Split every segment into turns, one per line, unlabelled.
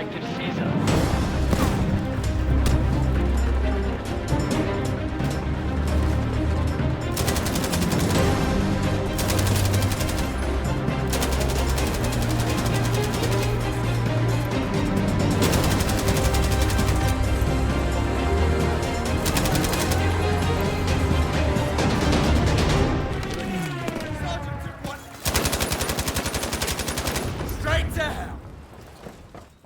Objective Caesar.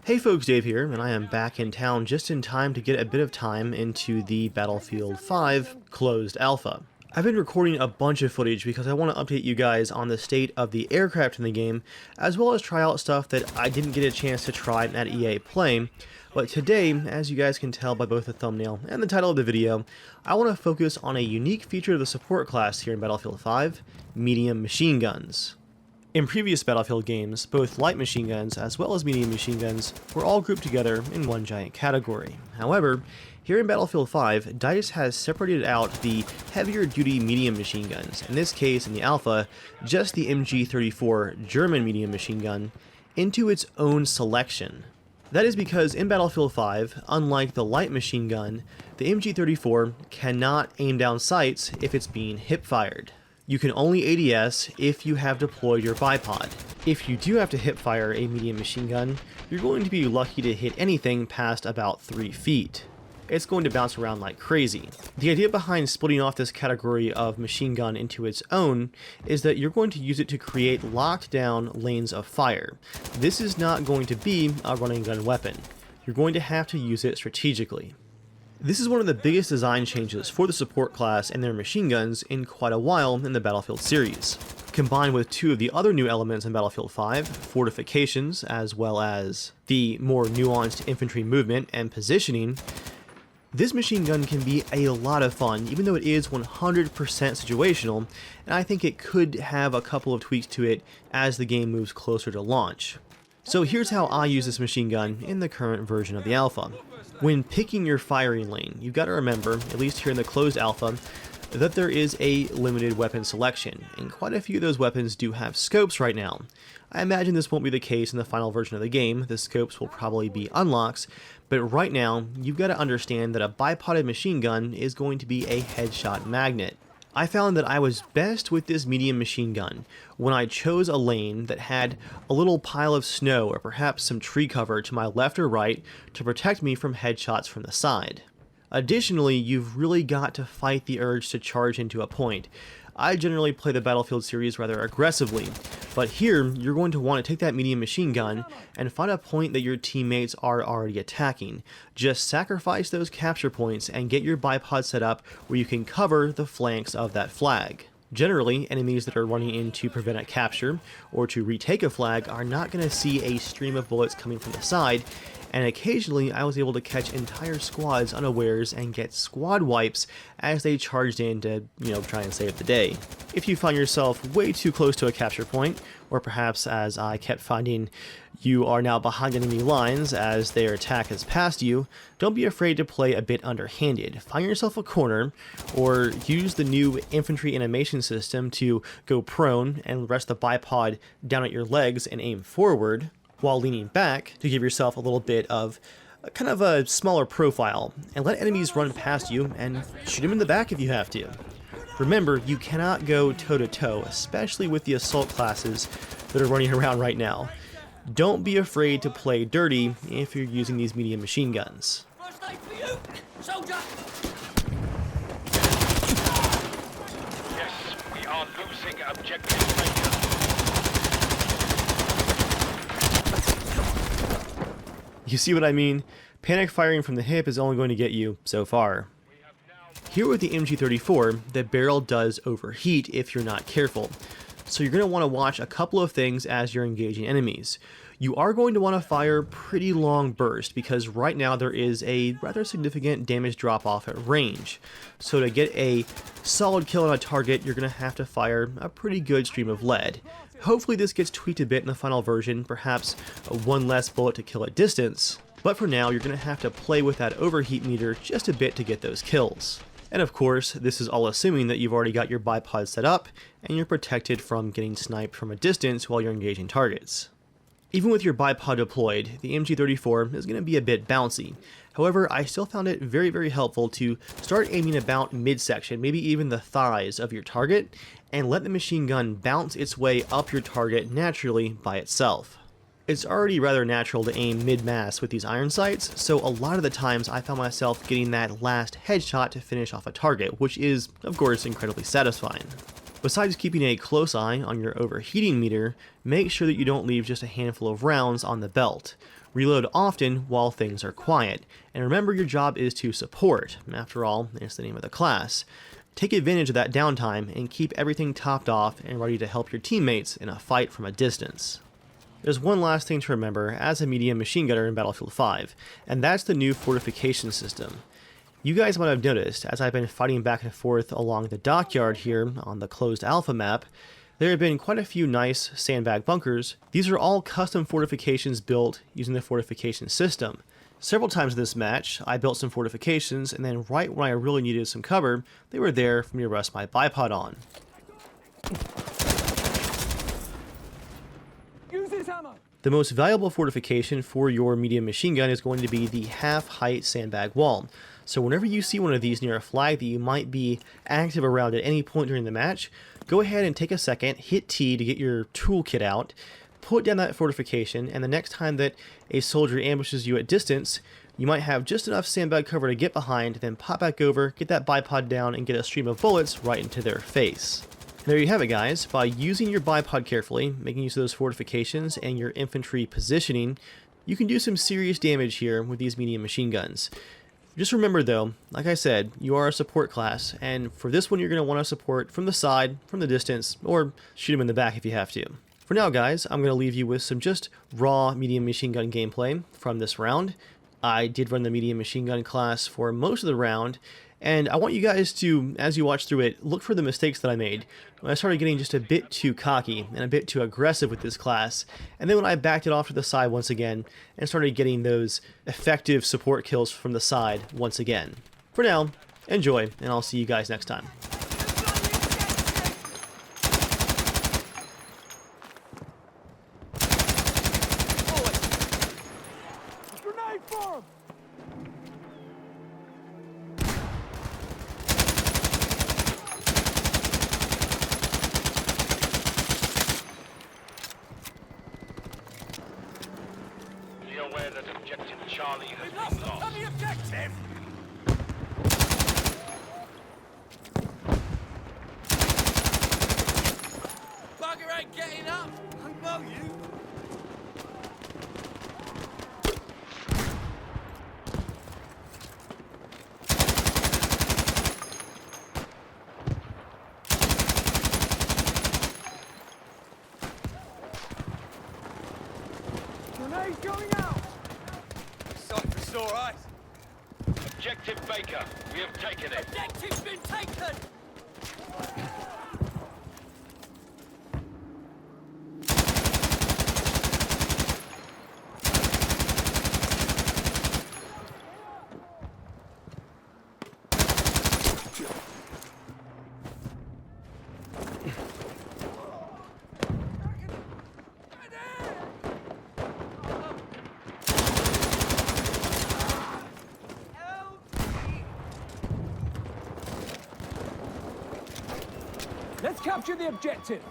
Hey folks, Dave here, and I am back in town just in time to get a bit of time into the Battlefield 5 closed alpha. I've been recording a bunch of footage because I want to update you guys on the state of the aircraft in the game, as well as try out stuff that I didn't get a chance to try at EA Play. But today, as you guys can tell by both the thumbnail and the title of the video, I want to focus on a unique feature of the support class here in Battlefield 5, medium machine guns. In previous Battlefield games, both light machine guns as well as medium machine guns were all grouped together in one giant category. However, here in Battlefield 5, DICE has separated out the heavier duty medium machine guns, in this case in the alpha, just the MG34 German medium machine gun, into its own selection. That is because in Battlefield 5, unlike the light machine gun, the MG34 cannot aim down sights if it's being hip-fired. You can only ADS if you have deployed your bipod. If you do have to hip-fire a medium machine gun, you're going to be lucky to hit anything past about 3 feet. It's going to bounce around like crazy. The idea behind splitting off this category of machine gun into its own is that you're going to use it to create locked down lanes of fire. This is not going to be a running gun weapon. You're going to have to use it strategically. This is one of the biggest design changes for the support class and their machine guns in quite a while in the Battlefield series. Combined with two of the other new elements in Battlefield 5, fortifications, as well as the more nuanced infantry movement and positioning, this machine gun can be a lot of fun, even though it is 100% situational, and I think it could have a couple of tweaks to it as the game moves closer to launch. So here's how I use this machine gun in the current version of the alpha. When picking your firing lane, you've got to remember, at least here in the closed alpha, that there is a limited weapon selection, and quite a few of those weapons do have scopes right now. I imagine this won't be the case in the final version of the game. The scopes will probably be unlocks, but right now, you've got to understand that a bipoded machine gun is going to be a headshot magnet. I found that I was best with this medium machine gun when I chose a lane that had a little pile of snow or perhaps some tree cover to my left or right to protect me from headshots from the side. Additionally, you've really got to fight the urge to charge into a point. I generally play the Battlefield series rather aggressively, but here you're going to want to take that medium machine gun and find a point that your teammates are already attacking. Just sacrifice those capture points and get your bipod set up where you can cover the flanks of that flag. Generally, enemies that are running in to prevent a capture or to retake a flag are not going to see a stream of bullets coming from the side, and occasionally I was able to catch entire squads unawares and get squad wipes as they charged in to, try and save the day. If you find yourself way too close to a capture point, or perhaps as I kept finding you are now behind enemy lines as their attack has passed you, don't be afraid to play a bit underhanded. Find yourself a corner, or use the new infantry animation system to go prone and rest the bipod down at your legs and aim forward, while leaning back to give yourself a little bit of kind of a smaller profile, and let enemies run past you and shoot them in the back if you have to. Remember, you cannot go toe-to-toe, especially with the assault classes that are running around right now. Don't be afraid to play dirty if you're using these medium machine guns.
First aid for you, soldier!
Yes, we are losing Objective Ranger.
You see what I mean? Panic firing from the hip is only going to get you so far. Here with the MG34, the barrel does overheat if you're not careful. So you're going to want to watch a couple of things as you're engaging enemies. You are going to want to fire pretty long bursts because right now there is a rather significant damage drop off at range. So to get a solid kill on a target, you're going to have to fire a pretty good stream of lead. Hopefully this gets tweaked a bit in the final version, perhaps one less bullet to kill at distance. But for now, you're going to have to play with that overheat meter just a bit to get those kills. And of course, this is all assuming that you've already got your bipod set up and you're protected from getting sniped from a distance while you're engaging targets. Even with your bipod deployed, the MG34 is going to be a bit bouncy. However, I still found it very, very helpful to start aiming about midsection, maybe even the thighs of your target, and let the machine gun bounce its way up your target naturally by itself. It's already rather natural to aim mid-mass with these iron sights, so a lot of the times I found myself getting that last headshot to finish off a target, which is, of course, incredibly satisfying. Besides keeping a close eye on your overheating meter, make sure that you don't leave just a handful of rounds on the belt. Reload often while things are quiet, and remember your job is to support. After all, it's the name of the class. Take advantage of that downtime and keep everything topped off and ready to help your teammates in a fight from a distance. There's one last thing to remember as a medium machine gunner in Battlefield 5, and that's the new fortification system. You guys might have noticed, as I've been fighting back and forth along the dockyard here on the closed alpha map, there have been quite a few nice sandbag bunkers. These are all custom fortifications built using the fortification system. Several times in this match, I built some fortifications, and then right when I really needed some cover, they were there for me to rest my bipod on.
Use this ammo.
The most valuable fortification for your medium machine gun is going to be the half-height sandbag wall. So whenever you see one of these near a flag that you might be active around at any point during the match, go ahead and take a second, hit T to get your toolkit out, put down that fortification, and the next time that a soldier ambushes you at distance, you might have just enough sandbag cover to get behind, then pop back over, get that bipod down, and get a stream of bullets right into their face. And there you have it, guys. By using your bipod carefully, making use of those fortifications, and your infantry positioning, you can do some serious damage here with these medium machine guns. Just remember though, like I said, you are a support class, and for this one you're going to want to support from the side, from the distance, or shoot him in the back if you have to. For now guys, I'm going to leave you with some just raw medium machine gun gameplay from this round. I did run the medium machine gun class for most of the round, and I want you guys to, as you watch through it, look for the mistakes that I made when I started getting just a bit too cocky and a bit too aggressive with this class, and then when I backed it off to the side once again and started getting those effective support kills from the side once again. For now, enjoy, and I'll see you guys next time.
Grenade for him.
Be aware that objective Charlie has
We've
been
lost
lost.
on the objective. Bugger ain't getting up. I know you. Grenade going out.
Cypher's all right.
Objective Baker, we have taken it.
Objective's been taken. Let's capture the objective.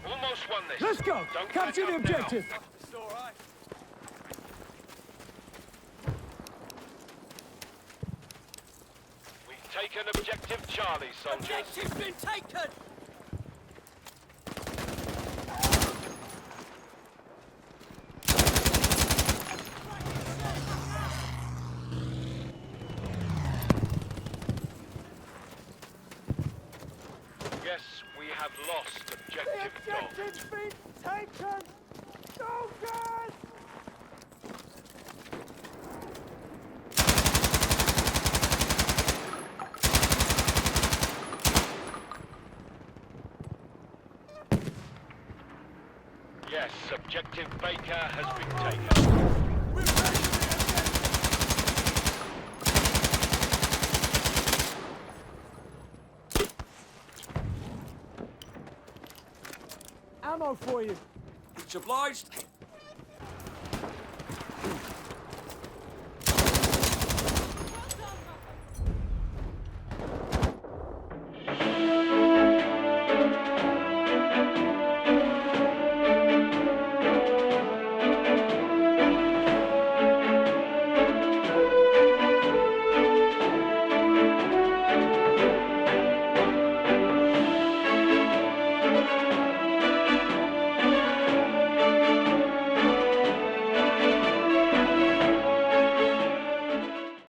Almost won this.
Let's go.
Don't
Capture
back
the
up now.
objective.
It's all right.
We've taken objective Charlie, soldiers.
Objective's been taken.
Yes, we have lost objective Dog.
been taken. Soldiers!
Yes, objective Baker has been taken.
Ammo for you. Much obliged.